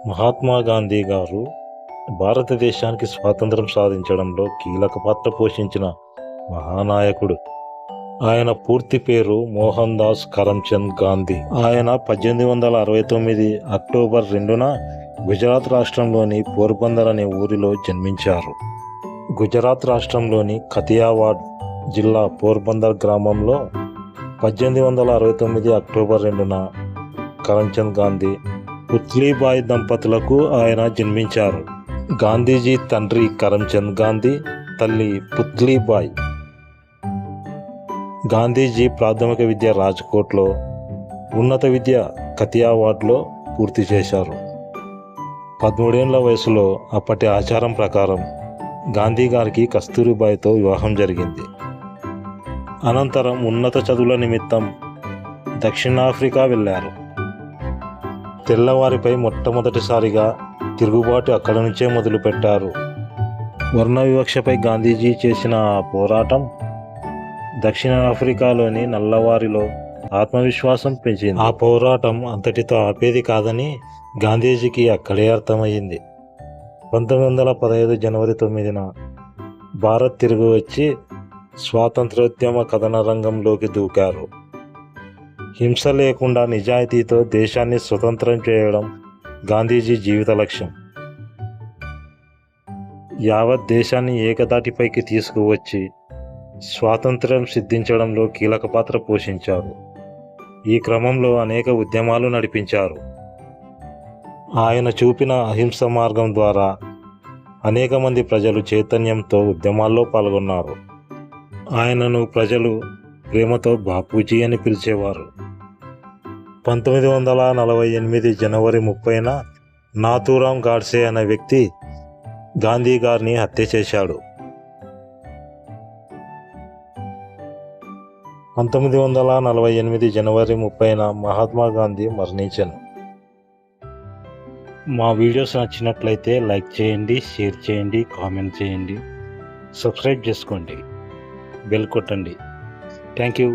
మహాత్మా గాంధీ గారు భారతదేశానికి స్వాతంత్రం సాధించడంలో కీలక పాత్ర పోషించిన మహానాయకుడు. ఆయన పూర్తి పేరు మోహన్ దాస్ కరమ్చంద్ గాంధీ. ఆయన 1869 అక్టోబర్ 2న గుజరాత్ రాష్ట్రంలోని పోర్బందర్ అనే ఊరిలో జన్మించారు. గుజరాత్ రాష్ట్రంలోని కతియావాడ్ జిల్లా పోర్బందర్ గ్రామంలో 1869 అక్టోబర్ 2న కరమ్చంద్ గాంధీ పుత్లీబాయి దంపతులకు ఆయన జన్మించారు. గాంధీజీ తండ్రి కరమ్చంద్ గాంధీ, తల్లి పుత్లీబాయి. గాంధీజీ ప్రాథమిక విద్య రాజ్కోట్లో, ఉన్నత విద్య కతియావాడ్లో పూర్తి చేశారు. 13 ఏళ్ల వయసులో అప్పటి ఆచారం ప్రకారం గాంధీ గారికి కస్తూరిబాయితో వివాహం జరిగింది. అనంతరం ఉన్నత చదువుల నిమిత్తం దక్షిణాఫ్రికా వెళ్ళారు. తెల్లవారిపై మొట్టమొదటిసారిగా తిరుగుబాటు అక్కడి నుంచే మొదలుపెట్టారు. వర్ణ వివక్షపై గాంధీజీ చేసిన పోరాటం దక్షిణాఫ్రికాలోని నల్లవారిలో ఆత్మవిశ్వాసం పెంచింది. ఆ పోరాటం అంతటితో ఆపేది కాదని గాంధీజీకి అక్కడే అర్థమయ్యింది. 1915 జనవరి 9న భారత్ తిరిగి వచ్చి స్వాతంత్రోద్యమ కథన రంగంలోకి దూకారు. హింస లేకుండా నిజాయితీతో దేశాన్ని స్వతంత్రం చేయడం గాంధీజీ జీవిత లక్ష్యం. యావత్ దేశాన్ని ఏకతాటిపైకి తీసుకువచ్చి స్వాతంత్ర్యం సిద్ధించడంలో కీలక పాత్ర పోషించారు. ఈ క్రమంలో అనేక ఉద్యమాలు నడిపించారు. ఆయన చూపిన అహింస మార్గం ద్వారా అనేక మంది ప్రజలు చైతన్యంతో ఉద్యమాల్లో పాల్గొన్నారు. ఆయనను ప్రజలు ప్రేమతో బాపూజీ అని పిలిచేవారు. 1948 జనవరి 30న నాథూరాం గాడ్సే అనే వ్యక్తి గాంధీ గారిని హత్య చేశాడు. 1948 జనవరి 30న మహాత్మా గాంధీ మరణించారు. మా వీడియోస్ నచ్చినట్లయితే లైక్ చేయండి, షేర్ చేయండి, కామెంట్ చేయండి, సబ్స్క్రైబ్ చేసుకోండి, బెల్ కొట్టండి. Thank you.